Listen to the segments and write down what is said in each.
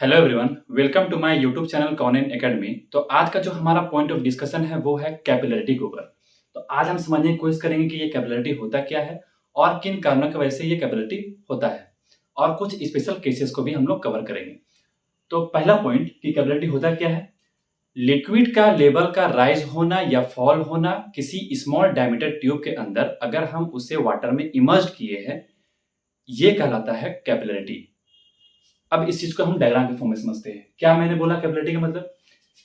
Hello everyone, welcome to my YouTube channel कॉनिन academy. तो आज का जो हमारा पॉइंट ऑफ डिस्कशन है वो है कैपिलरिटी के ऊपर। तो आज हम समझने की कोशिश करेंगे कि ये कैपिलरिटी होता क्या है और किन कारणों की वजह से ये कैपिलरिटी होता है, और कुछ स्पेशल केसेस को भी हम लोग कवर करेंगे। तो पहला पॉइंट कि कैपिलरिटी होता क्या है। लिक्विड का लेवल का राइज होना या फॉल होना किसी स्मॉल डायमीटर ट्यूब के अंदर अगर हम उसे वाटर में इमर्ज किए हैं, ये कहलाता है कैपिलरिटी। अब इस चीज को हम डायग्राम के फॉर्म में समझते हैं। क्या मैंने बोला कैपिलरिटी का मतलब?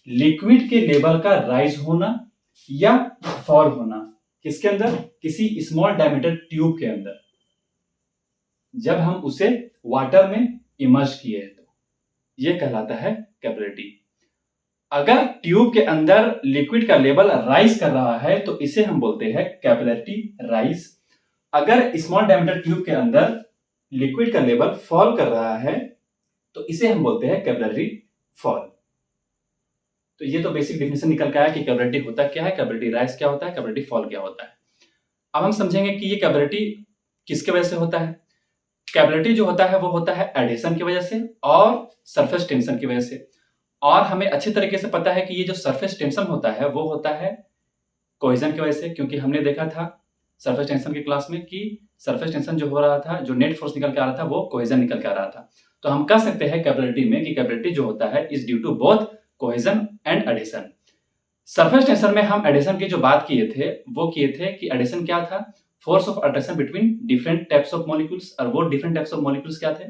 लिक्विड के लेवल का राइज होना या फॉल होना किसके अंदर? किसी स्मॉल डायमीटर ट्यूब के अंदर जब हम उसे वाटर में इमर्ज किए तो यह कहलाता है कैपिलरिटी। अगर ट्यूब के अंदर लिक्विड का लेवल राइज कर रहा है तो इसे हम बोलते हैं कैपिलरिटी राइज। अगर स्मॉल डायमीटर ट्यूब के अंदर लिक्विड का लेवल फॉल कर रहा है तो इसे हम बोलते हैं कैपिलरी फॉल। तो ये तो बेसिक डेफिनेशन निकल के आया कि कैपिलरिटी होता क्या है, कैपिलरी राइज क्या होता है, कैपिलरी फॉल क्या होता है। अब हम समझेंगे कि ये कैपिलरिटी किसके वजह से होता है। कैपिलरिटी जो होता है वो होता है एडिशन की वजह से और सरफेस टेंशन की वजह से। और हमें अच्छी तरीके से पता है कि ये जो सरफेस टेंशन होता है वो होता है कोहेजन की वजह से, क्योंकि हमने देखा था सरफेस टेंशन की क्लास में कि सरफेस टेंशन जो हो रहा था, जो नेट फोर्स निकल के आ रहा था वो कोहेजन निकल के आ रहा था। तो हम कह सकते हैं कैपिलरिटी में कि कैपिलरिटी जो होता है is due to both cohesion and adhesion. Surface tension में हम एडिशन की जो बात किए थे वो किए थे कि एडिशन क्या था? Force of attraction between different types of molecules. और वो डिफरेंट टाइप्स ऑफ मॉलिक्यूल्स क्या थे?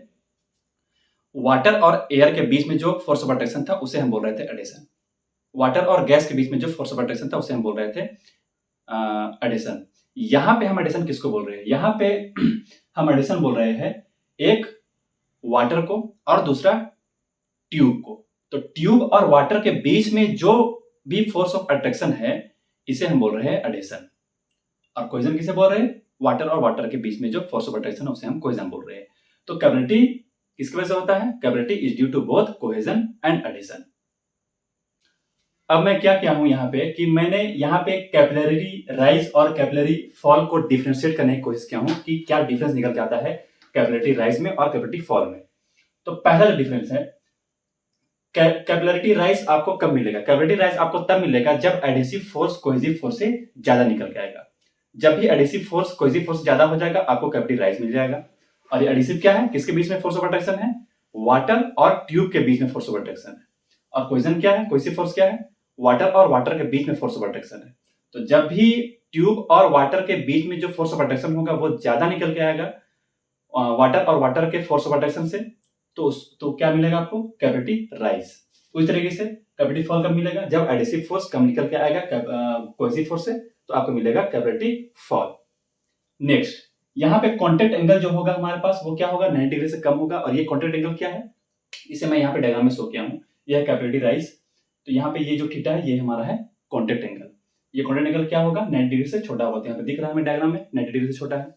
वाटर और एयर के बीच में जो फोर्स ऑफ अट्रैक्शन था उसे हम बोल रहे थे एडिशन। वाटर और गैस के बीच में जो फोर्स ऑफ अट्रैक्शन था उसे हम बोल रहे थे एडिशन। यहां पे हम एडिशन किसको बोल रहे हैं? यहां पे हम एडिशन बोल रहे हैं एक वाटर को और दूसरा ट्यूब को। तो ट्यूब और वाटर के बीच में जो भी फोर्स ऑफ अट्रैक्शन है इसे हम बोल रहे हैं एडिशन। और कोहेजन किसे बोल रहे हैं? वाटर और वाटर के बीच में जो फोर्स ऑफ अट्रैक्शन है उसे हम कोहेजन बोल रहे हैं। तो कैपिलरिटी किसकी वजह से होता है? Capillarity is due to both cohesion and adhesion. अब मैं क्या क्या हूं यहाँ पे कि मैंने यहाँ पे कैपिलरी राइज और कैपिलरी फॉल को डिफरेंशिएट करने की कोशिश किया हूं कि क्या डिफरेंस निकल के आता है कैपिलरी राइज में और कैपिलरी फॉल में। तो पहला जो डिफरेंस है, कैपिलरिटी राइज आपको कब मिलेगा? कैपिलरिटी राइज आपको तब मिलेगा जब एडिसिव फोर्स कोहेसिव फोर्स से ज्यादा निकल के आएगा। जब भी एडिसिव फोर्स कोहेसिव फोर्स ज्यादा हो जाएगा आपको कैपिलरिटी राइज मिल जाएगा। और ये एडिसिव क्या है? किसके बीच में फोर्स ऑफ अट्रैक्शन है? वाटर और ट्यूब के बीच में फोर्स ऑफ अट्रैक्शन है। और कोहेजन क्या है? कोहेसिव फोर्स क्या है? वाटर और वाटर के बीच में फोर्स ऑफ अट्रैक्शन है। तो जब भी ट्यूब और वाटर के बीच में जो फोर्स ऑफ अट्रैक्शन होगा वो ज्यादा निकल के आएगा वाटर और वाटर के फोर्स ऑफ अट्रैक्शन से, तो क्या मिलेगा आपको? Capillarity rise. उस तरीके से कैपिलरिटी फॉल कब मिलेगा? जब एडिसिव फोर्स कम निकल के आएगा कोहेसिव फोर्स से, तो आपको मिलेगा कैपिलरिटी फॉल। नेक्स्ट, यहाँ पे कॉन्टेक्ट एंगल जो होगा हमारे पास वो क्या होगा? 90 डिग्री से कम होगा। और ये कॉन्टेक्ट एंगल क्या है? इसे मैं यहाँ पे डायग्राम में शो किया हूँ। यह कैपिलरिटी राइज। तो यहाँ पे ये जो थीटा है ये हमारा है कॉन्टेक्ट एंगल। ये कॉन्टेक्ट एंगल क्या होगा? 90 डिग्री से छोटा होगा। यहाँ पे दिख रहा है हमें डायग्राम में 90 डिग्री से छोटा है।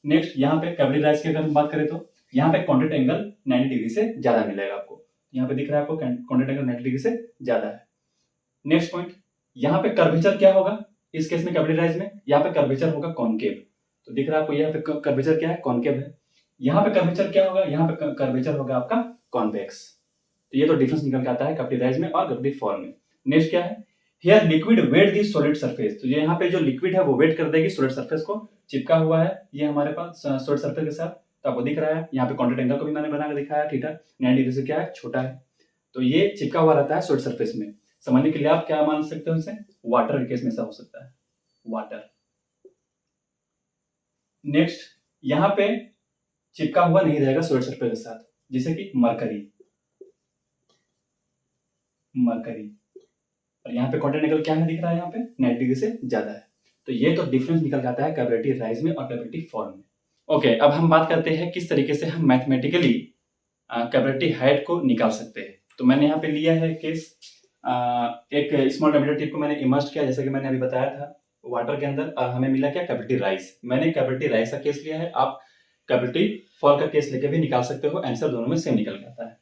नेक्स्ट, यहाँ पे कैपिलरी राइज की अगर हम बात करें तो यहाँ पे कॉन्टेक्ट एंगल 90 डिग्री से ज्यादा मिलेगा आपको। यहाँ पे दिख रहा है आपको कॉन्टेक्ट एंगल 90 डिग्री से ज्यादा है। नेक्स्ट पॉइंट, यहाँ पे कर्वेचर क्या होगा? इस केस में कैपिलरी राइज में यहाँ पे कर्वेचर होगा कॉनकेव। तो दिख रहा है आपको यहाँ पे कर्वेचर क्या है? कॉनकेव है। यहाँ पे कर्वेचर क्या होगा? यहाँ पे कर्वेचर होगा आपका कॉन्वेक्स। तो ये तो डिफरेंस निकल के आता है कैपिलरी राइज में और कैपिलरी फॉल में। नेक्स्ट क्या है? Here liquid wet the solid surface. तो ये यहाँ पे जो लिक्विड है वो वेट कर देगी सॉलिड सरफेस को। चिपका हुआ है ये हमारे पास सॉलिड सरफेस के साथ। तो आपको दिख रहा है यहाँ पे कॉन्टेक्ट एंगल को भी मैंने बना के दिखाया, थीटा 90 डिग्री से क्या है? छोटा है। तो ये चिपका हुआ रहता है सॉलिड सरफेस में। समझने के लिए आप क्या मान सकते हो इसे? वाटर के केस में ऐसा हो सकता है, वाटर। नेक्स्ट, यहाँ पे चिपका हुआ नहीं रहेगा सॉलिड सरफेस के साथ, जैसे कि मरकरी। मरकरी और यहाँ पे कॉन्टेक्ट एंगल क्या है? दिख रहा है यहाँ पे 90 डिग्री से ज्यादा है। तो ये तो डिफरेंस निकल जाता है कैपिलरिटी राइज में और कैपिलरिटी फॉल में। ओके, अब हम बात करते हैं किस तरीके से हम मैथमेटिकली कैपिलरिटी हाइट को निकाल सकते हैं। तो मैंने यहाँ पे लिया है केस, एक स्मॉल डायमीटर टिप को मैंने इमर्ज किया जैसे कि मैंने अभी बताया था वाटर के अंदर, और हमें मिला क्या? Capillarity rise. मैंने कैपिलरिटी राइज का केस लिया है, आप कैपिलरिटी फॉल का केस लेके भी निकाल सकते हो। आंसर दोनों में सेम निकल जाता है।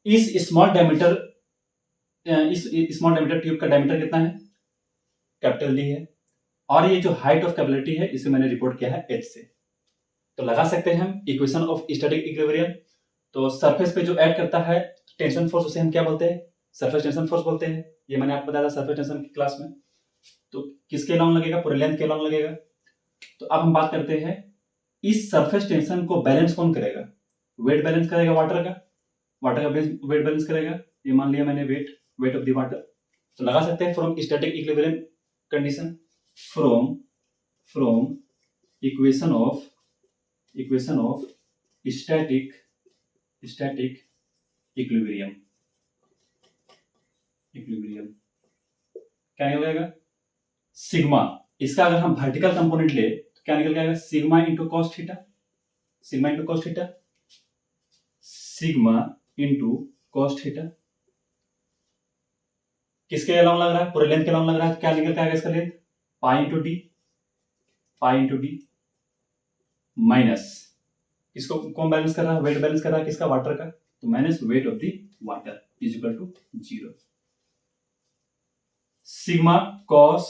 इस स्मॉल डायमीटर ट्यूब का डायमीटर कितना है? कैपिटल डी है। और ये जो हाइट ऑफ कैपिलरिटी है इसे मैंने रिपोर्ट किया है h से। तो लगा सकते हैं हम इक्वेशन ऑफ स्टैटिक इक्विलिब्रियम। तो सरफेस पे जो ऐड करता है टेंशन फोर्स उसे हम क्या बोलते हैं? सरफेस टेंशन फोर्स बोलते हैं। ये मैंने आपको बताया था सरफेस टेंशन की क्लास में। तो किसके अलॉन्ग लगेगा? पूरे लेंथ के अलॉन्ग लगेगा। तो अब हम बात करते हैं इस सरफेस टेंशन को बैलेंस कौन करेगा? वेट बैलेंस करेगा वाटर का। वाटर का वेट बैलेंस करेगा। ये मान लिया मैंने वेट ऑफ द वाटर। तो लगा सकते हैं from static equilibrium condition, from equation of static equilibrium क्या निकल जाएगा? सिग्मा। इसका अगर हम वर्टिकल कंपोनेंट ले तो क्या निकल जाएगा? Sigma into cos theta. Sigma into cos theta किसके अलॉन्ग लग रहा है? पूरे लेंथ के अलॉन्ग लग रहा है। तो क्या निकल जाएगा इसका लेंथ? पाई इंटू डी माइनस किसको कौन बैलेंस कर रहा है? वेट बैलेंस कर रहा है किसका? वाटर का। तो minus weight of the water is equal to 0। Sigma cos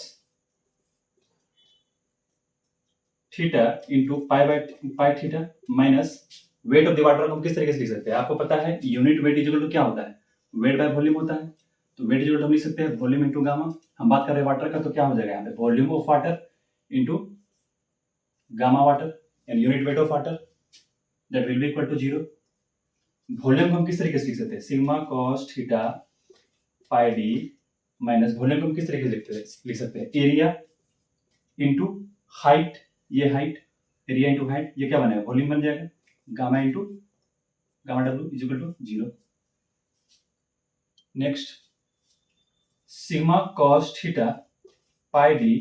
theta into pi theta minus weight of the water को हम किस तरीके से लिख सकते हैं? आपको पता है unit weight is equal to क्या होता है? वेट बाय वॉल्यूम होता है। तो वेट इज इक्वल टू हम लिख सकते हैं वॉल्यूम इंटू गामा। हम बात कर रहे हैं वाटर का, तो क्या हो जाएगा यहाँ पे? Volume of water into gamma water and unit weight of water that will be equal to 0। Volume को हम किस तरीके से लिख सकते हैं? Sigma cos theta pi D minus volume को हम किस तरीके से लिख सकते हैं? Area into height. ये हाइट, एरिया इंटू हाइट, ये क्या बनेगा? वॉल्यूम बन जाएगा। Gamma into gamma W is equal to 0। Next sigma cos theta pi D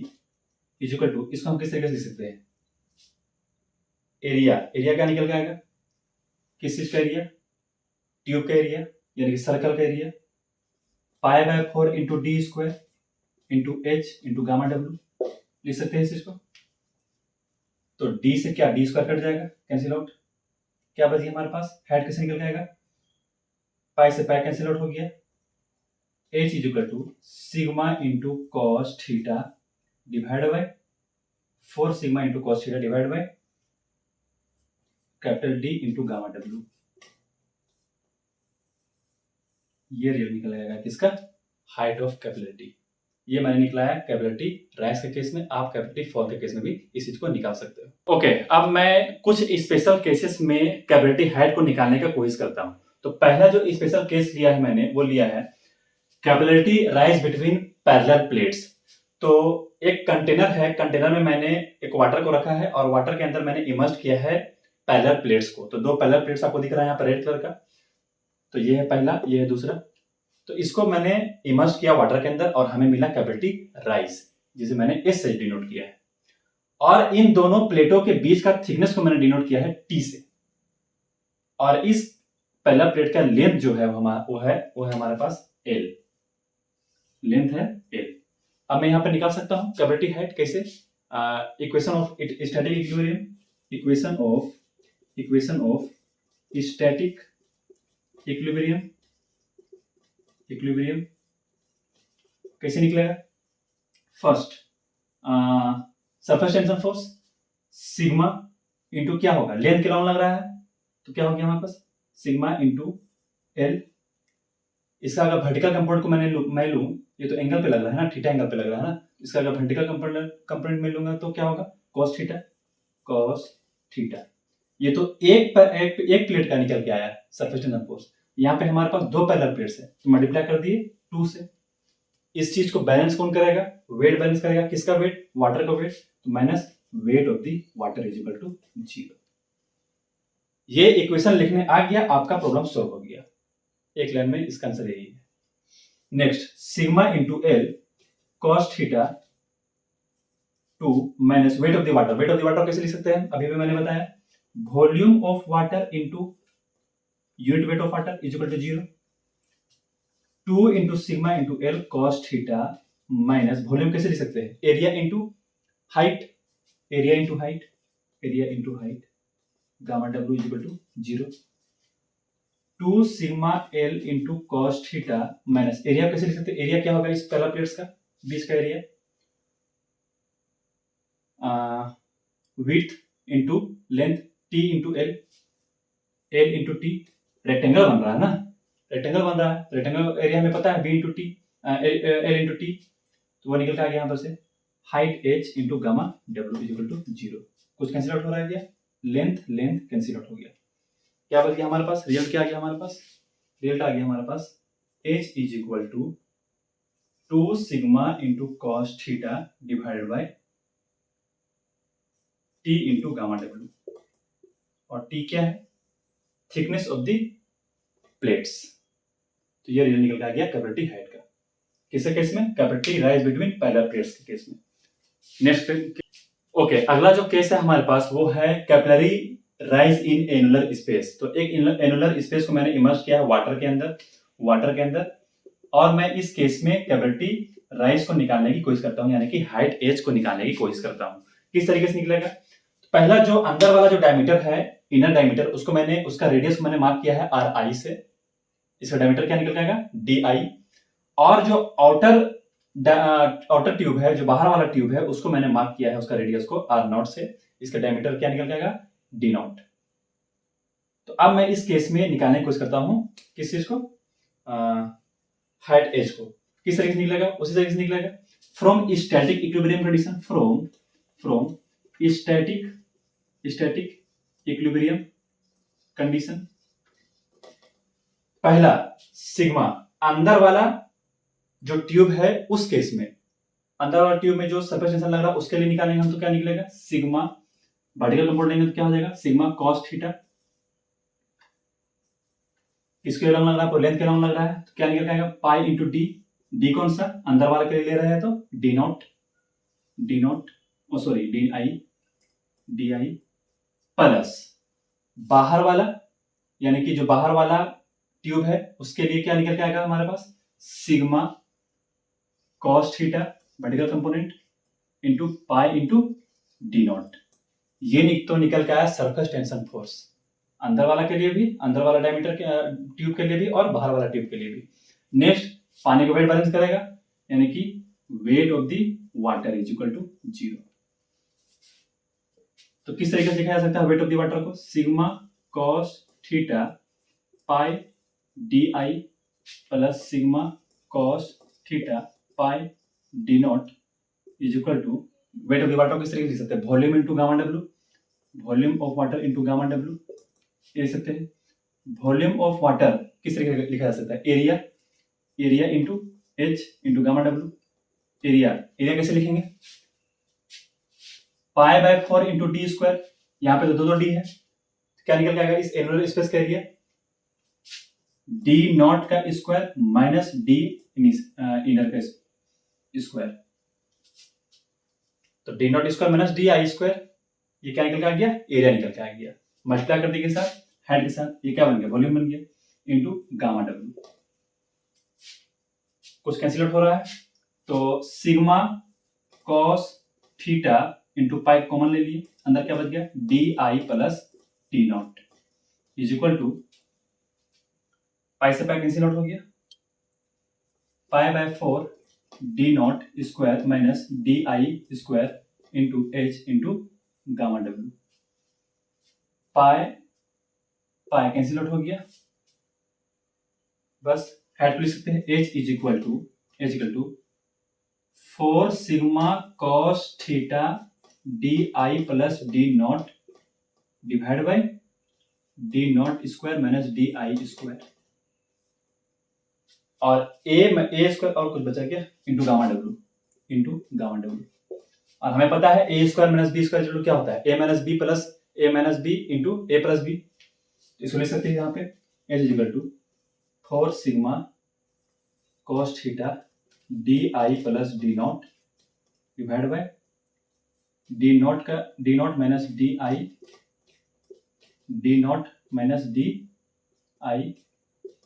is equal to, इसको हम किस तरीके से लिख सकते हैं? एरिया क्या निकल के आएगा? किस चीज का एरिया? ट्यूब का एरिया यानी कि सर्कल का area. Pi by 4 into D square into H into gamma W लिख सकते हैं इस चीज को। तो डी से क्या? डी स्क्वायर कट जाएगा, कैंसिल आउट। क्या बच गया हमारे पास? हाइट कैसे निकल जाएगा? पाई से पाई कैंसिल आउट हो गया। H is equal to sigma into cos theta divide by 4 sigma into cos theta divide by capital D into gamma W. ये रियल निकल आएगा किसका? Height of capillarity. ये मैंने निकलाया कैपिलरिटी राइस के केस में, आप कैपिलरिटी फॉल के केस में भी इस चीज को निकाल सकते हो। ओके, अब मैं कुछ स्पेशल केसेस में कैपिलरिटी हाइट को निकालने का कोशिश करता हूं। तो पहला जो स्पेशल केस लिया है मैंने, वो लिया है capillarity rise between parallel plates. तो एक कंटेनर है, कंटेनर में मैंने एक वाटर को रखा है और वाटर के अंदर मैंने इमर्ज किया है पैरेलल प्लेट्स को। तो 2 पैरेलल प्लेट्स आपको दिख रहा है यहाँ पर रेड कलर का। तो ये है पहला, ये है दूसरा। तो इसको मैंने इमर्ज किया वाटर के अंदर और हमें मिला कैपिलरिटी राइज, जिसे मैंने एस से डिनोट किया है। और इन दोनों प्लेटों के बीच का थिकनेस को मैंने डिनोट किया है टी से। और इस पैरेलल प्लेट का लेंथ जो है वो है हमारे पास एल, लेंथ है एल। अब मैं यहां पर निकाल सकता हूं कैपिलरिटी हाइट कैसे? Equation of static equilibrium, equation of static equilibrium कैसे निकलेगा? First surface tension force sigma into क्या होगा? लेंथ के अलॉन्ग लग रहा है, तो क्या हो गया हमारे पास? Sigma into L. इसका अगर वर्टिकल कंपोनेंट को मैं लूं, ये तो एंगल पे लग रहा है ना, थीटा एंगल पे लग रहा है ना। इसका अगर वर्टिकल कंपोनेंट में लूंगा तो क्या होगा? Cos theta. ये तो एक प्लेट का निकल के आया सरफेस टेंशन फोर्स। यहाँ पे हमारे पास 2 पैरेलल प्लेट्स है, तो मल्टीप्लाई कर दिए 2 से। इस चीज को बैलेंस कौन करेगा? वेट बैलेंस करेगा। किसका वेट? वाटर का वेट। तो minus weight of the water is equal to 0। ये इक्वेशन लिखने आ गया, आपका प्रॉब्लम सॉल्व हो गया। एक लाइन में इसका आंसर यही है। Next sigma into L cos theta 2 minus weight of the water. Weight of the water कैसे लिख सकते हैं? अभी भी मैंने बताया volume of water into unit weight of water is equal to 0। 2 into sigma into L cos theta minus volume कैसे लिख सकते हैं? Area into height, area into height gamma W is equal to 0। 2 sigma L into cos theta minus area कैसे लिख सकते हैं? Area क्या होगा इस पैरेलल प्लेट्स का? बीच का area, width into length, T into L into T rectangle बन रहा है ना, रेक्टेंगल बन रहा है, रेक्टेंगल एरिया हमें पता है B into T, L into T, तो वो निकल के आ गया यहाँ पर से height H into gamma W is equal to 0। कुछ कैंसिल आउट हो रहा है क्या, लेंथ लेंथ कैंसिल आउट हो गया, क्या बच गया हमारे पास, रिजल्ट क्या आ गया हमारे पास, रिजल्ट आ गया हमारे पास H is equal to 2 sigma into cos theta divided by T into gamma W, और टी क्या है, थिकनेस ऑफ द प्लेट्स। तो ये रिजल्ट निकल के आ गया कैपिलरी हाइट का, किसके केस में, capillary rise between parallel plates के केस में। नेक्स्ट ओके, अगला जो केस है हमारे पास वो है capillary rise in annular space. तो एक एनुलर स्पेस को मैंने इमर्ज किया है वाटर के अंदर, और मैं इस केस में कैपिलरी राइज को निकालने की कोशिश करता हूं, यानी कि हाइट एच को निकालने की कोशिश करता हूं। किस तरीके से निकलेगा, तो पहला जो अंदर वाला जो डायमीटर है, इनर डायमीटर, उसका रेडियस को मैंने मार्क किया है आर आई से, इसका डायमीटर क्या निकल जाएगा डी आई, और जो आउटर ट्यूब है, जो बाहर वाला ट्यूब है, उसको मैंने मार्क किया है उसका रेडियस को आर नॉट से, इसका डायमीटर क्या निकल जाएगा डी नॉट। तो अब मैं इस केस में निकालने की कोशिश करता हूं किस चीज को, हाइट एच को। किस तरीके से निकलेगा, उसी तरीके से निकलेगा from static equilibrium condition, from static equilibrium condition. पहला सिग्मा, अंदर वाला जो ट्यूब है उस केस में, अंदर वाला ट्यूब में जो सरफेस टेंशन लग रहा है उसके लिए निकालेंगे हम, तो क्या निकलेगा सिग्मा, वर्टिकल कंपोनेंट लेंगे तो क्या हो जाएगा सिग्मा कॉस थीटा, किसके लॉन्ग लग रहा है, लेंथ के लॉन्ग लग रहा है, तो क्या निकल जाएगा पाई इंटू डी, डी कौन सा अंदर वाला के लिए ले रहे हैं तो D not sorry D I plus बाहर वाला, यानी कि जो बाहर वाला ट्यूब है उसके लिए क्या निकल के आएगा हमारे पास sigma cos theta vertical component into pi into D naught. ये तो निकल के आया सरफेस टेंशन फोर्स, अंदर वाला के लिए भी, अंदर वाला डायमीटर के ट्यूब के लिए भी और बाहर वाला ट्यूब के लिए भी। नेक्स्ट पानी को वेट बैलेंस करेगा, यानी कि weight of the water is equal to 0। तो किस तरीके से लिखा जा सकता है वेट ऑफ द वाटर को, sigma cos theta pi D I plus sigma cos theta pi D not is equal to weight of the water. किस तरीके से लिख सकते हैं, volume into gamma W, volume of water into gamma W, ये लिख सकते हैं। वॉल्यूम ऑफ वाटर किस तरीके से लिखा जा सकता है, area into H into gamma W. Area कैसे लिखेंगे, पाई बाय 4 इंटू डी स्क्वायर, यहाँ पे तो दो डी है, क्या निकल के आएगा इस एनुलर स्पेस का एरिया डी नॉट का स्क्वायर माइनस डी इनर का स्क्वायर, तो D naught square minus D I square, ये क्या निकल के आ गया एरिया निकल के आ गया, मल्टीप्लाई कर दी के साथ हाइट के साथ, ये क्या बन गया वॉल्यूम बन गया इंटू गामा डब्ल्यू। कुछ कैंसिल आउट हो रहा है, तो sigma cos theta into pi common ले लिए, अंदर क्या बच गया D I plus D not is equal to pi से पाई कैंसिल आउट हो गया, pi by 4 D naught square minus D I square into H into gamma W. Pi cancel out हो गया, बस हेड लिख सकते हैं H is equal to 4 sigma cos theta D I plus D not divide by D naught square minus D I square, और ए square और कुछ बचा क्या इंटू गामा डब्ल्यू। और हमें पता है A square minus B square क्या होता है A minus B into A plus B, इसको लिख सकते हैं यहाँ पे H is equal to 4 sigma cos theta D I plus D not divide by D not minus D I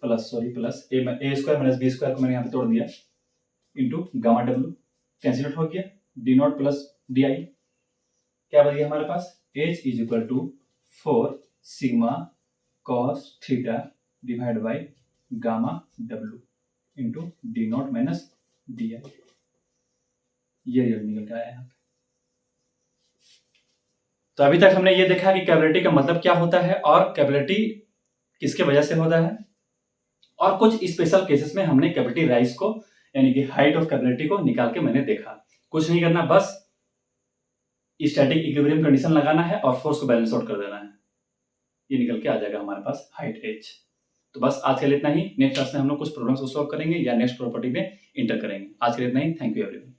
plus A square minus B square को मैंने यहाँ पे तोड़ दिया into gamma W, cancel out हो गया D not plus D I, क्या बच गया हमारे पास H is equal to 4 sigma cos theta divide by gamma W into D not minus D I. ये रिजल्ट निकल के आया यहाँ पे। तो अभी तक हमने ये देखा कि कैपिलरिटी का मतलब क्या होता है और कैपिलरिटी किसके वजह से होता है, और कुछ स्पेशल केसेस में हमने कैपिलरी राइज को यानी कि हाइट ऑफ कैपिलरिटी को निकाल के मैंने देखा। कुछ नहीं करना, बस स्टैटिक इक्विलिब्रियम कंडीशन लगाना है और फोर्स को बैलेंस आउट कर देना है, ये निकल के आ जाएगा हमारे पास हाइट एच। तो बस आज के लिए इतना ही। नेक्स्ट क्लास में हम लोग कुछ प्रॉब्लम्स को सॉल्व करेंगे या नेक्स्ट प्रॉपर्टी में इंटर करेंगे। आज के लिए इतना ही। Thank you everyone.